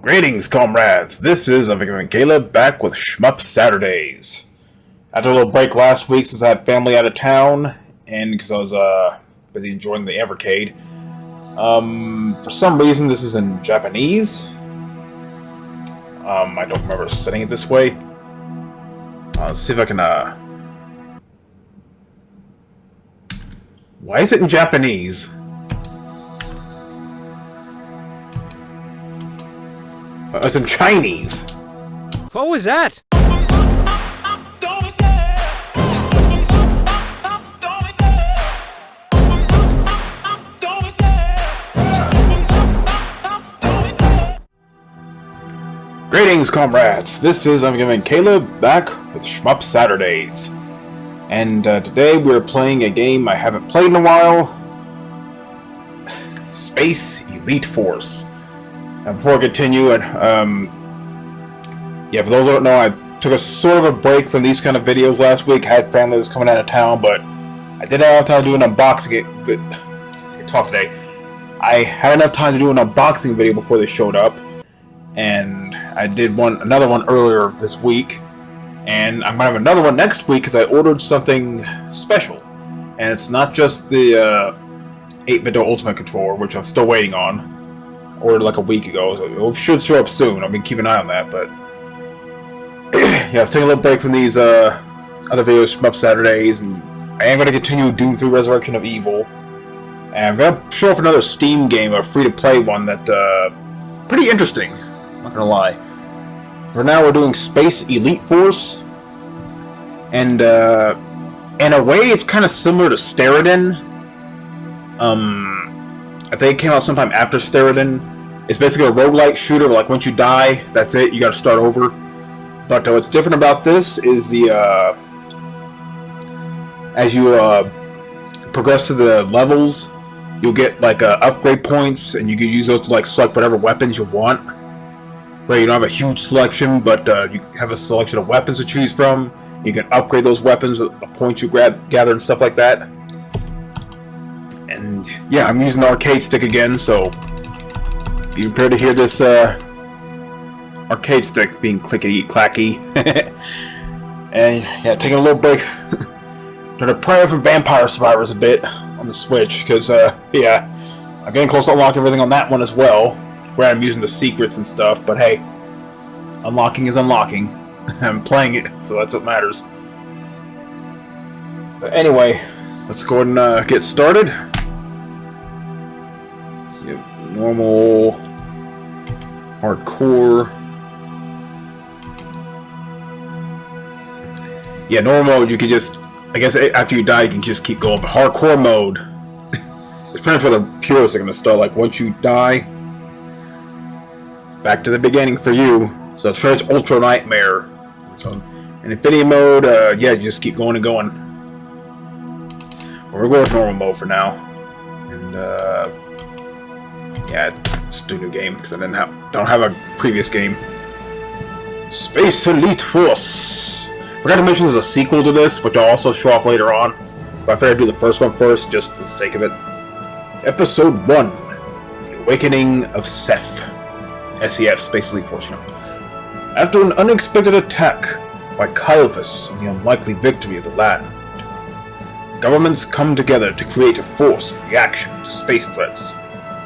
Greetings, comrades. This is Neffex Caleb back with SHMUP Saturdays. After a little break last week since I had family out of town, and because I was busy enjoying the Evercade. For some reason, this is in Japanese. I don't remember setting it this way. Let's see if I can. Why is it in Japanese? It's in Chinese. What was that? Greetings, comrades. This is Neffex Caleb back with SHMUP Saturdays. And today we're playing a game I haven't played in a while. Space Elite Force. Now, before I continue, for those who don't know, I took a sort of a break from these kind of videos last week. I had family that was coming out of town, but I didn't have time to do an unboxing. I can talk today. I had enough time to do an unboxing video before they showed up, and I did another one earlier this week, and I'm gonna have another one next week because I ordered something special, and it's not just the 8-bit Ultimate controller, which I'm still waiting on. Ordered like a week ago, so it should show up soon. I'll be keeping an eye on that, but yeah, I was taking a little break from these other videos, SHMUP Saturdays, and I am going to continue Doom 3 Resurrection of Evil, and I'm going to show off another Steam game, a free-to-play one that pretty interesting. I'm not going to lie. For now, we're doing Space Elite Force, and in a way, it's kind of similar to Steriden. I think it came out sometime after Steriden. It's basically a roguelike shooter, like once you die, that's it, you gotta start over. But what's different about this is as you progress to the levels, you'll get like upgrade points, and you can use those to like select whatever weapons you want. Where you don't have a huge selection, but you have a selection of weapons to choose from. You can upgrade those weapons at the points you gather and stuff like that. And yeah, I'm using the arcade stick again, so be prepared to hear this arcade stick being clickety-clacky. And yeah, taking a little break. Trying to pray for Vampire Survivors a bit on the Switch, because yeah, I'm getting close to unlock everything on that one as well, where I'm using the secrets and stuff, but hey, unlocking is unlocking. I'm playing it, so that's what matters. But anyway, let's go ahead and get started. Normal, hardcore. Yeah, normal mode, you can just, I guess after you die, you can just keep going. But hardcore mode, it's pretty much where the purists are going to start. Like, once you die, back to the beginning for you. So it's pretty much Ultra Nightmare. So in Infinity mode, yeah, you just keep going and going. But we're going with normal mode for now. And, yeah, let's do a new game because I don't have a previous game. Space Elite Force. Forgot to mention there's a sequel to this, which I'll also show off later on. But I figured I'd do the first one first, just for the sake of it. Episode 1: The Awakening of Seth. SEF, Space Elite Force, you know. After an unexpected attack by Caiaphas and the unlikely victory of the land, governments come together to create a force of reaction to space threats.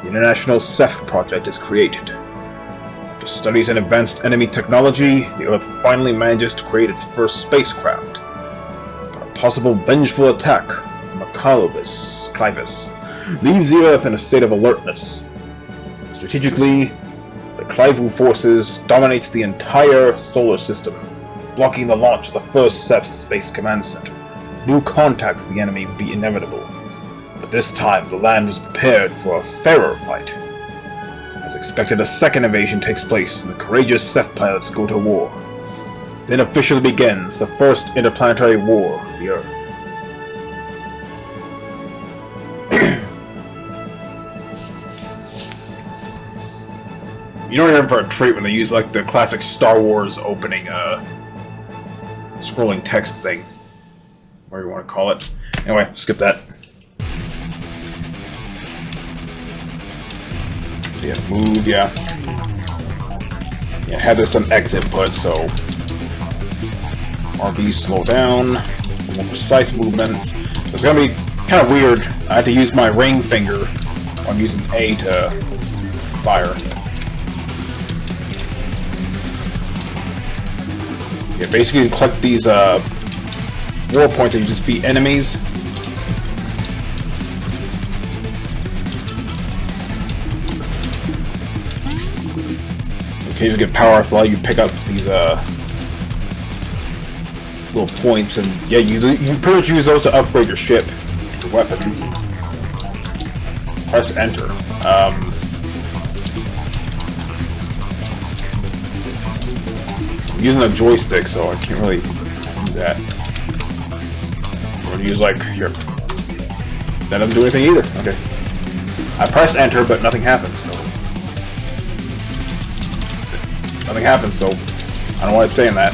The International Ceph Project is created. After studies in advanced enemy technology, the Earth finally manages to create its first spacecraft. But a possible vengeful attack from Caiaphas leaves the Earth in a state of alertness. Strategically, the Clive forces dominates the entire solar system, blocking the launch of the first Ceph Space Command Center. New contact with the enemy would be inevitable. But this time, the land was prepared for a fairer fight. As expected, a second invasion takes place, and the courageous Ceph pilots go to war. Then officially begins the first interplanetary war of the Earth. You don't hear for a treat when they use like the classic Star Wars opening scrolling text thing. Whatever you want to call it. Anyway, skip that. So yeah, move, yeah. Yeah, I had this on X input, so RB slow down, more precise movements. It's gonna be kind of weird. I had to use my ring finger when I'm using A to fire. Yeah, basically you collect these war points that you just defeat enemies. You get power-ups allow you to pick up these little points, and yeah, you pretty much use those to upgrade your ship, your weapons. Press enter. I'm using a joystick, so I can't really do that. I'm gonna use like here. That doesn't do anything either. Okay. I pressed enter, but nothing happens. So. Nothing happens, so I don't know why it's saying that.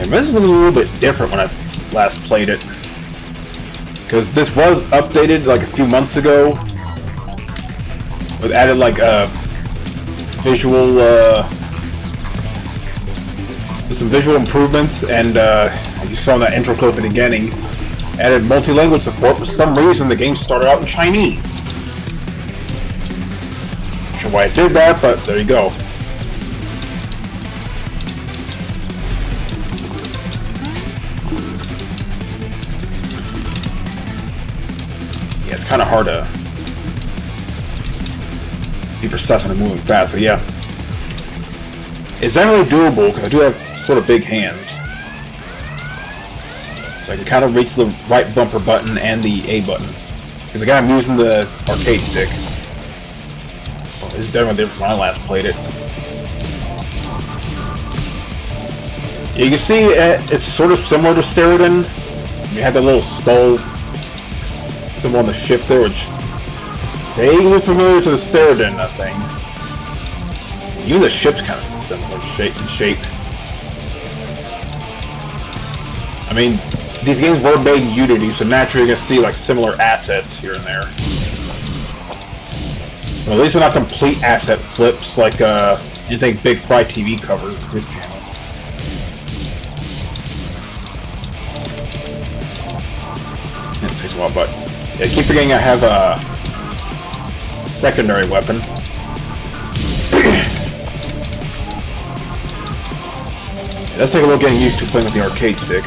And this is a little bit different when I last played it, because this was updated like a few months ago. With added like visual, some visual improvements, and you saw in that intro clip at the beginning. Added multi-language support. For some reason, the game started out in Chinese. Not sure why it did that, but there you go. Yeah, it's kind of hard to be precise when I'm moving fast, so yeah. It's definitely doable, because I do have sort of big hands. I can kind of reach the right bumper button and the A button. Because again, I'm using the arcade stick. Well, this is definitely different when I last played it. Yeah, you can see it's sort of similar to Steriden. You have that little skull symbol on the ship there, which is vaguely familiar to the Steriden thing. Even the ship's kind of similar in shape. I mean, these games were made in Unity, so naturally you're going to see like similar assets here and there. Well, at least they're not complete asset flips like anything Big Fry TV covers this channel. It takes a while, but yeah, I keep forgetting I have a secondary weapon. It does take a little getting used to playing with the arcade stick.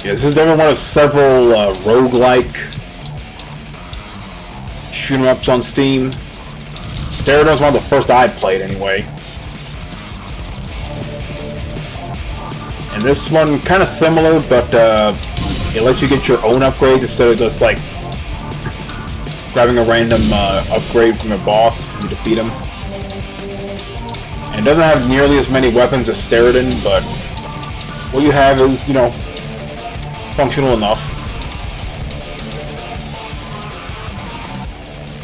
Yeah, this is definitely one of several roguelike shoot-em-ups on Steam. Steriden was one of the first I played, anyway. And this one, kind of similar, but it lets you get your own upgrades instead of just, like, grabbing a random upgrade from a boss when you defeat him. And it doesn't have nearly as many weapons as Steriden, but what you have is, you know, functional enough.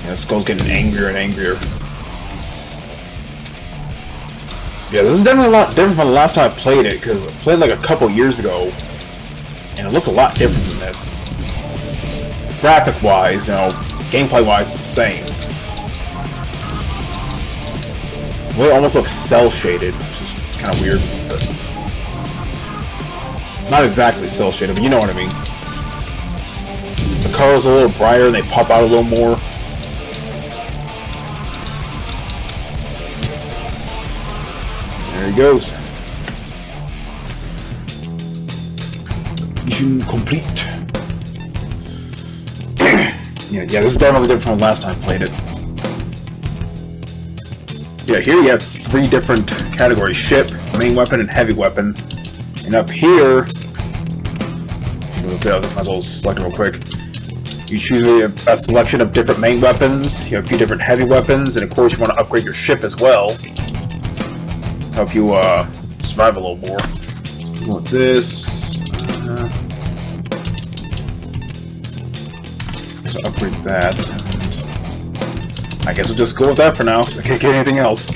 Yeah, this skull's getting angrier and angrier. Yeah, this is definitely a lot different from the last time I played it, because I played like a couple years ago, and it looked a lot different than this. Graphic-wise, you know, gameplay-wise, it's the same. Well, it almost looks cel-shaded, which is kind of weird, but not exactly cel-shaded, but you know what I mean. The colors are a little brighter and they pop out a little more. There he goes. Mission complete. Yeah, this is definitely different from the last time I played it. Yeah, here you have 3 different categories: ship, main weapon, and heavy weapon. And up here, might as well select it real quick. You choose a selection of different main weapons. You have a few different heavy weapons, and of course you want to upgrade your ship as well to help you survive a little more. You want this. So upgrade that. I guess we'll just go with that for now, because I can't get anything else.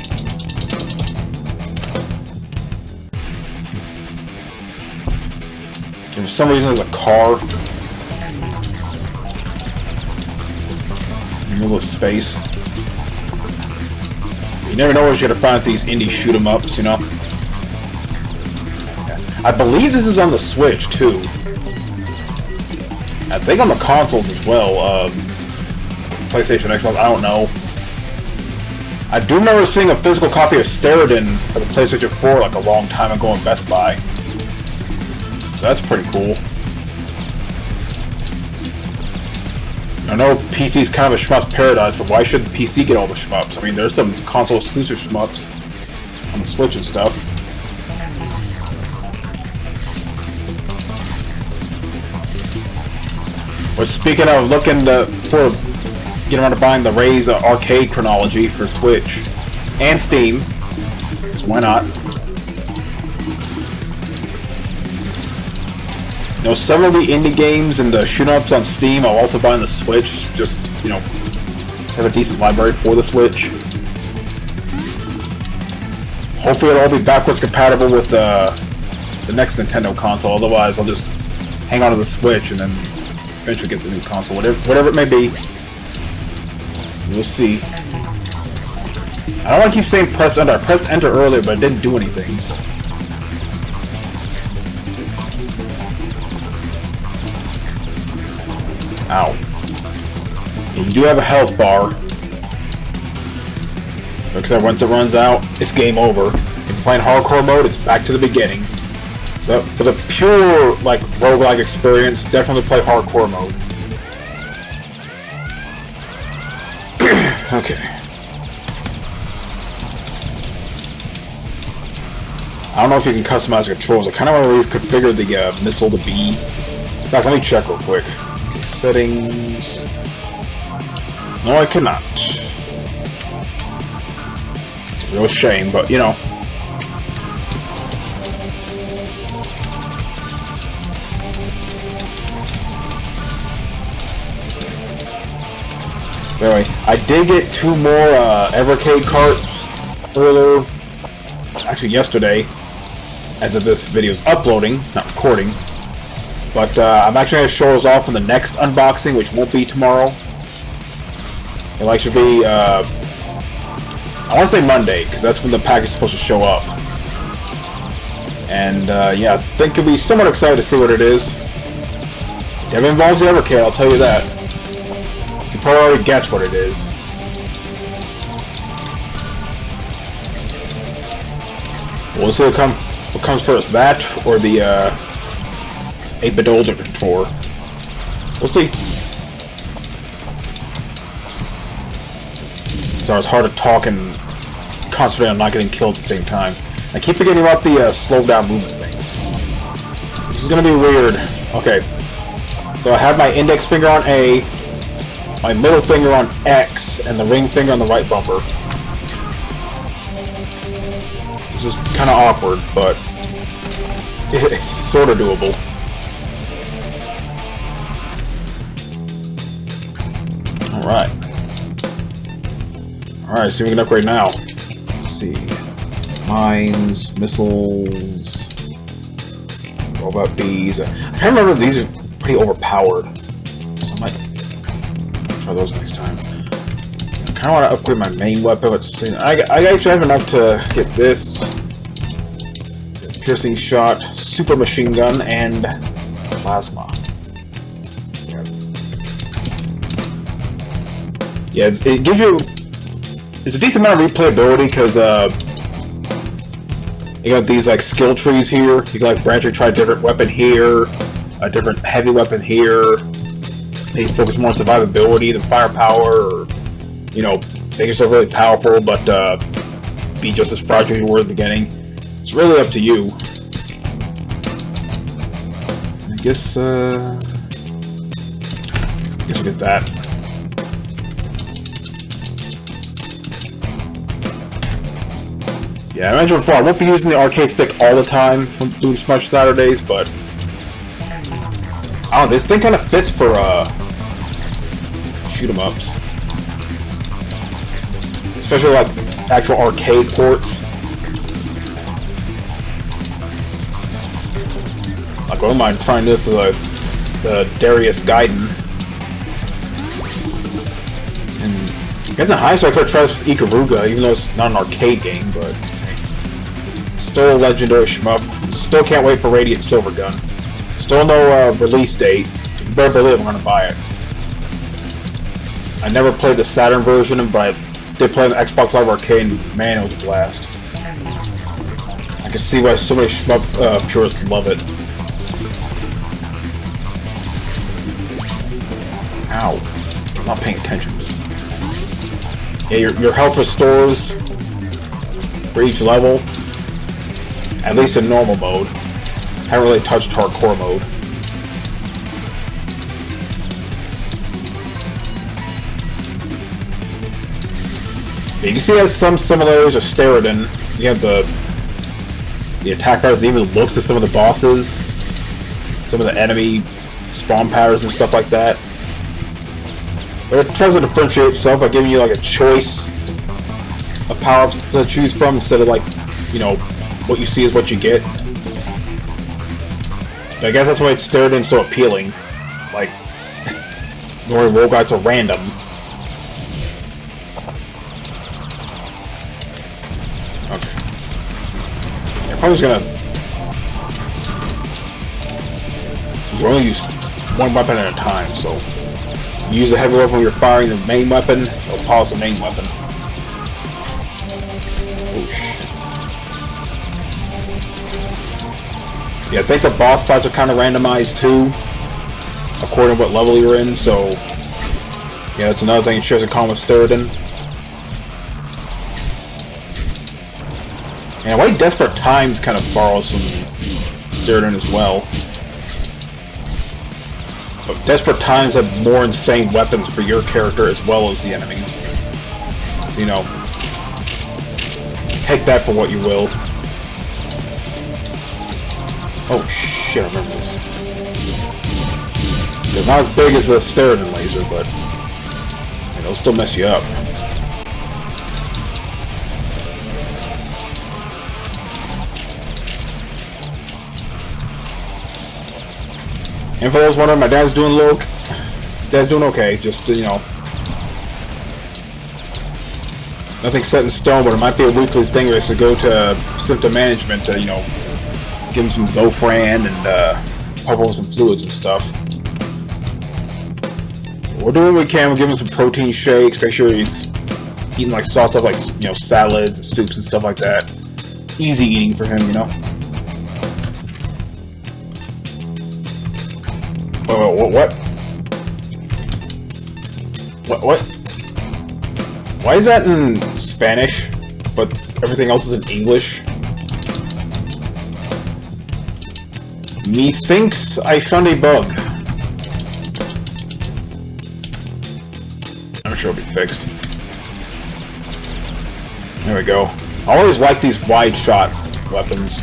And for some reason there's a car. In the middle of space. You never know what you're gonna find at these indie shoot-em-ups, you know? I believe this is on the Switch, too. I think on the consoles as well. PlayStation, Xbox, I don't know. I do remember seeing a physical copy of Steriden for the PlayStation 4 like a long time ago in Best Buy. So that's pretty cool. I know PC's kind of a shmups paradise, but why should the PC get all the shmups? I mean, there's some console exclusive shmups on the Switch and stuff. But speaking of looking for getting around to buying the Ray's arcade chronology for Switch and Steam, so why not? You know, some of the indie games and the shoot-ups on Steam I'll also buy on the Switch, just, you know, have a decent library for the Switch. Hopefully it'll all be backwards compatible with the next Nintendo console, otherwise I'll just hang on to the Switch and then eventually get the new console, whatever it may be. We'll see. I don't want to keep saying press enter. I pressed enter earlier, but it didn't do anything. So. Ow. And you do have a health bar. Except once it runs out, it's game over. If you're playing hardcore mode, it's back to the beginning. So for the pure, like, roguelike experience, definitely play hardcore mode. Okay. I don't know if you can customize the controls. I kind of want to reconfigure the missile to be. In fact, let me check real quick. Okay, settings. No, I cannot. It's a real shame, but you know. Anyway, I did get 2 more Evercade carts earlier, actually yesterday, as of this video's uploading, not recording. But I'm actually going to show those off in the next unboxing, which won't be tomorrow. It like should be, I want to say Monday, because that's when the package is supposed to show up. And yeah, I think you'll be somewhat excited to see what it is. If it involves the Evercade, I'll tell you that. You probably already guessed what it is. We'll see what comes first, that or the 8-bit older controller. We'll see. So it's hard to talk and concentrate on not getting killed at the same time. I keep forgetting about the slow down movement thing. This is gonna be weird. Okay. So I have my index finger on A, my middle finger on X, and the ring finger on the right bumper. This is kind of awkward, but it's sort of doable. Alright. Alright, see what we can upgrade now. Let's see. Mines, missiles, robot bees. I can't remember if these are pretty overpowered. So I might try those next time. I kind of want to upgrade my main weapon, but I actually have enough to get this piercing shot, super machine gun, and plasma. Yeah, it gives you. It's a decent amount of replayability because you got these like skill trees here. You can like branch or try a different weapon here, a different heavy weapon here. They focus more on survivability than firepower, or you know, make yourself really powerful, but be just as fragile as you were at the beginning. It's really up to you. I guess we'll get that. Yeah, I mentioned before, I won't be using the arcade stick all the time when doing Smash Saturdays, but I don't know, this thing kind of fits for shoot 'em ups. especially like actual arcade ports. Like, I don't mind trying this as the Darius Gaiden. And I guess in hindsight I could try this with Ikaruga, even though it's not an arcade game, but still a legendary shmup. Still can't wait for Radiant Silvergun. Still no release date. You better believe I'm gonna buy it. I never played the Saturn version, but I did play the Xbox Live Arcade, and man, it was a blast. I can see why so many shmup purists love it. Ow. I'm not paying attention. Yeah, your health restores for each level. At least in normal mode. Haven't really touched hardcore mode. Yeah, you can see it has some similarities with Steriden. You have the attack patterns, even looks of some of the bosses. Some of the enemy spawn patterns and stuff like that. But it tries to differentiate itself by giving you like a choice of power-ups to choose from instead of like, you know, what you see is what you get. But I guess that's why it's Steriden so appealing. Like, normally roguelikes are random. Okay. I'm probably just gonna... You only use one weapon at a time, so... You use the heavy weapon when you're firing the main weapon, it'll pause the main weapon. Oh shit. Yeah, I think the boss fights are kind of randomized too, according to what level you're in, so... Yeah, that's another thing it shares in common with Steriden. And I like Desperate Times kind of borrows from Steriden as well. But Desperate Times have more insane weapons for your character as well as the enemies. So, you know, take that for what you will. Oh shit, I remember this. It's not as big as the Steriden laser, but it'll still mess you up. And for those wondering, my dad's doing okay. Just, you know, nothing set in stone, but it might be a weekly thing where it's to go to symptom management to, you know, give him some Zofran and pump over some fluids and stuff. We're doing what we can. We're giving him some protein shakes. Make sure he's eating like stuff like, you know, salads and soups and stuff like that. Easy eating for him, you know. What? Why is that in Spanish, but everything else is in English? Methinks I found a bug. I'm sure it'll be fixed. There we go. I always like these wide shot weapons.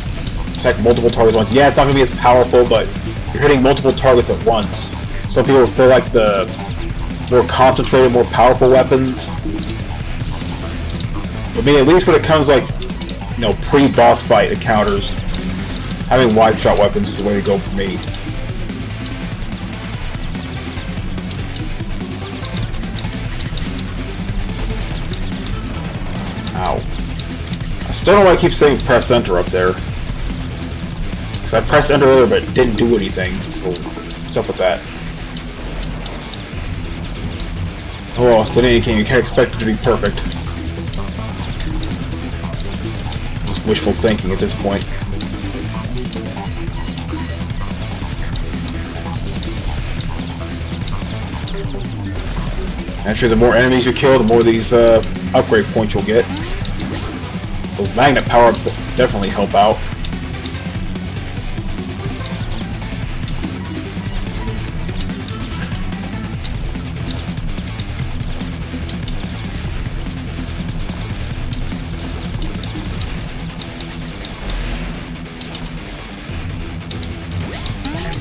Check multiple targets at once. Yeah, it's not going to be as powerful, but you're hitting multiple targets at once. Some people feel like the more concentrated, more powerful weapons. But I mean, at least when it comes like, you know, pre-boss fight encounters, having wide shot weapons is the way to go for me. Ow. I still don't want to keep saying press enter up there. Because I pressed enter earlier but it didn't do anything, so what's up with that? Oh well, it's an indie game, you can't expect it to be perfect. Just wishful thinking at this point. Actually, the more enemies you kill, the more these upgrade points you'll get. Those magnet power-ups definitely help out.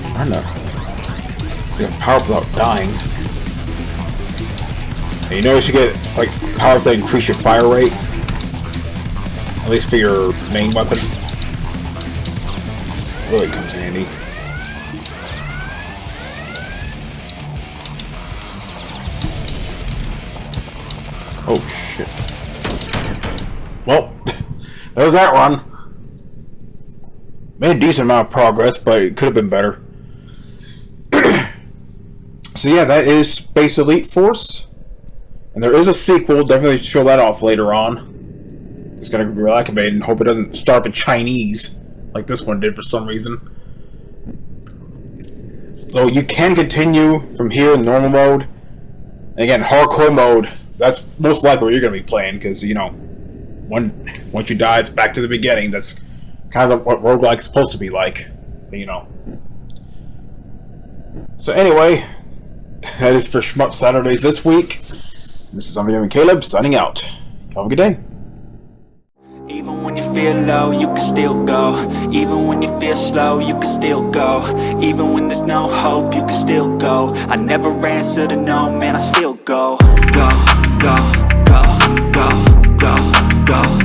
I don't know. You can power up without dying. And you notice you get like powers that increase your fire rate, at least for your main weapon. Really comes in handy. Oh shit. Well, there's that run. Made a decent amount of progress, but it could have been better. So yeah, that is Space Elite Force. And there is a sequel, definitely show that off later on. Just gotta relax a bit and hope it doesn't start up in Chinese, like this one did for some reason. Though you can continue from here in normal mode. And again, hardcore mode, that's most likely what you're gonna be playing, because, you know, once you die, it's back to the beginning. That's kind of what roguelike is supposed to be like, you know. So anyway, that is for SHMUP Saturdays this week. This is NVMe Caleb signing out. Have a good day. Even when you feel low, you can still go. Even when you feel slow, you can still go. Even when there's no hope, you can still go. I never answer to no, man, I still go. Go, go, go, go, go, go.